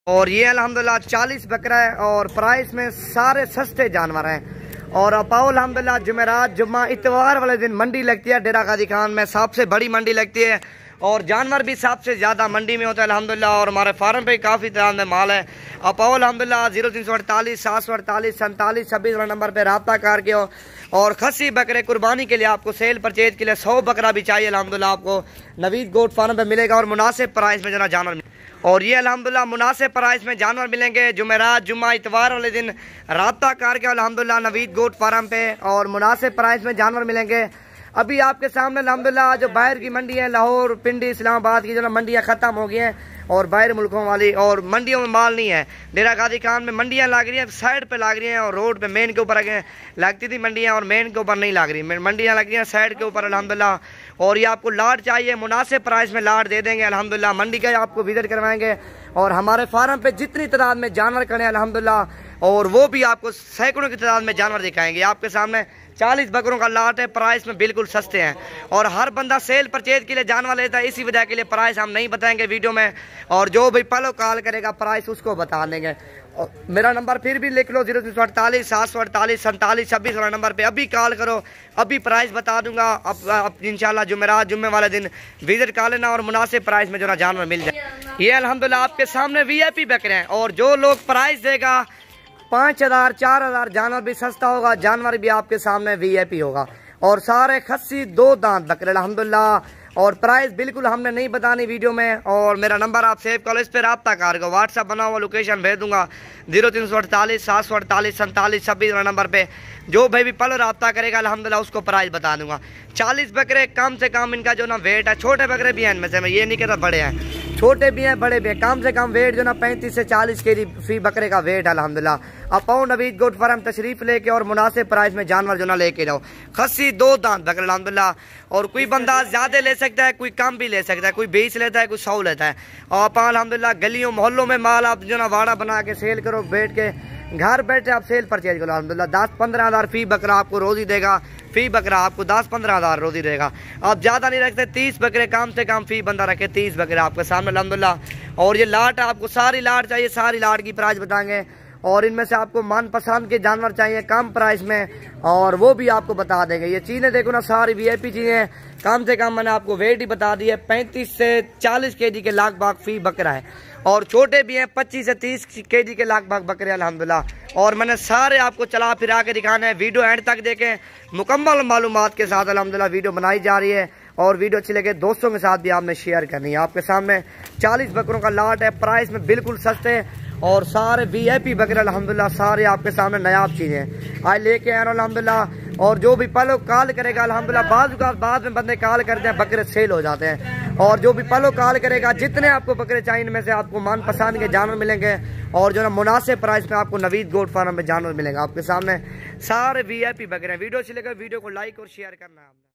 और ये अल्हम्दुलिल्लाह 40 बकरा है और प्राइस में सारे सस्ते जानवर हैं। और अपाओ अल्हम्दुलिल्लाह जुमेरात जुम्मा इतवार वाले दिन मंडी लगती है डेरा गाजी खान में, सबसे बड़ी मंडी लगती है और जानवर भी सबसे ज़्यादा मंडी में होता है अल्हम्दुलिल्लाह। और हमारे फार्म पे काफ़ी तादाद में माल है। अपाओ अल्हम्दुलिल्लाह 0348 748 47 26 नंबर पर रब्ता करके हो। और खसी बकरे कुर्बानी के लिए आपको सेल परचेज के लिए 100 बकरा भी चाहिए अल्हम्दुलिल्लाह आपको नवीद गोट फार्म पे मिलेगा और मुनासिब प्राइस में जना जानवर। और ये अल्हम्दुलिल्लाह मुनासिब प्राइस में जानवर मिलेंगे जुमेरात जुम्मा इतवार वाले दिन रब्ता करके अल्हम्दुलिल्लाह नवीद गोट फार्म पे और मुनासिब प्राइस में जानवर मिलेंगे। अभी आपके सामने अल्हम्दुलिल्लाह जो बाहर की मंडी है लाहौर पिंडी इस्लामाबाद की जो मंडियाँ ख़त्म हो गई हैं और बाहर मुल्कों वाली और मंडियों में माल नहीं है। डेरा गाजी खान में मंडियाँ लग रही हैं, साइड पे लग रही हैं और रोड पे मेन के ऊपर लगती थी मंडियाँ और मेन के ऊपर नहीं लग रही, मंडियाँ लग रही हैं साइड के ऊपर अल्हम्दुलिल्लाह। और ये आपको लाट चाहिए मुनासिब प्राइस में लाट दे देंगे अल्हम्दुलिल्लाह। मंडी का आपको विजिट करवाएंगे और हमारे फार्म पे जितनी तादाद में जानवर खड़े हैं अल्हम्दुलिल्लाह और वो भी आपको सैकड़ों की तादाद में जानवर दिखाएंगे। आपके सामने 40 बकरों का लाट है, प्राइस में बिल्कुल सस्ते हैं और हर बंदा सेल परचेज के लिए जानवर लेता है, इसी वजह के लिए प्राइस हम नहीं बताएंगे वीडियो में। और जो भी पहले कॉल करेगा प्राइस उसको बता देंगे। और मेरा नंबर फिर भी लिख लो 0348 748 47 26 वाला नंबर पे अभी कॉल करो, अभी प्राइस बता दूंगा। अब इंशाल्लाह जुमेरात जुम्मे वाले दिन विजिट कर लेना और मुनासिब प्राइस में जो ना जानवर मिल जाए। ये अल्हम्दुलिल्लाह आपके सामने VIP बकरे हैं और जो लोग प्राइस देगा 5000 4000 जानवर भी सस्ता होगा, जानवर भी आपके सामने VIP होगा। और सारे खस्सी 2 दांत बकरे अल्हम्दुलिल्लाह और प्राइस बिल्कुल हमने नहीं बतानी वीडियो में। और मेरा नंबर आप सेव करो, इस पर रब्ता करो, व्हाट्सअप बना हुआ लोकेशन भेज दूंगा 0348 748 47 26 नंबर पे। जो भाई भी पहले रब्ता करेगा अल्हम्दुलिल्लाह उसको प्राइस बता दूंगा। 40 बकरे कम से कम इनका जो ना वेट है, छोटे बकरे भी हैं इनमें से, मैं ये नहीं कहता बड़े हैं, छोटे भी हैं बड़े भी हैं, कम से कम वेट जो ना 35 से 40 केजी फी बकरे का वेट है अल्हम्दुलिल्लाह। आप आओ नवीद गोट फार्म तशरीफ लेके और मुनासिब प्राइस में जानवर जो ना लेके जाओ। खस्सी 2 दांत बकरे अल्हम्दुलिल्लाह। और कोई बंदा ज़्यादा ले सकता है, कोई कम भी ले सकता है, कोई 20 लेता है, कोई 100 लेता है। और आप अल्हम्दुलिल्लाह गलियों मोहल्लों में माल आप जो ना वाड़ा बना के सेल करो, बैठ के घर बैठे आप सेल परचेज करो अल्हम्दुलिल्लाह। 10-15 हज़ार फी बकरा आपको रोज़ी देगा, फी बकरा आपको 10-15 हज़ार रोज़ी देगा। आप ज़्यादा नहीं रखते, 30 बकरे कम से कम फी बंदा रखे, 30 बकरे आपके सामने अल्हम्दुलिल्लाह। और ये लाट आपको सारी लाट चाहिए, सारी लाट की प्राइस बताएंगे और इनमें से आपको मनपसंद के जानवर चाहिए कम प्राइस में और वो भी आपको बता देंगे। ये चीज़ें देखो ना सारी VIP चीज़ें, कम से कम मैंने आपको वेट ही बता दी है, 35 से 40 केजी के लगभग फी बकरा है और छोटे भी हैं 25 से 30 केजी के लगभग बकरे अल्हम्दुलिल्लाह। और मैंने सारे आपको चला फिरा के दिखाना है, वीडियो एंड तक देखें, मुकम्मल मालूमात के साथ अल्हम्दुलिल्लाह वीडियो बनाई जा रही है। और वीडियो अच्छी लगे दोस्तों के साथ भी आपने शेयर करनी है। आपके सामने 40 बकरों का लाट है, प्राइस में बिल्कुल सस्ते और सारे VIP बकरे अल्हम्दुलिल्लाह, सारे आपके सामने नायाब चीज़ें आज लेके आए अल्हम्दुलिल्लाह। और जो भी पहले कॉल करेगा अल्हम्दुलिल्लाह, बाद में बंदे कॉल करते हैं बकरे सेल हो जाते हैं। और जो भी पहले कॉल करेगा जितने आपको बकरे चाहिए इनमें से आपको मनपसंद के जानवर मिलेंगे और जो ना मुनासिब प्राइस में आपको नवीद गोट फार्म में जानवर मिलेंगे। आपके सामने सारे VIP बकरे हैं। वीडियो अच्छी लगे वीडियो को लाइक और शेयर करना है।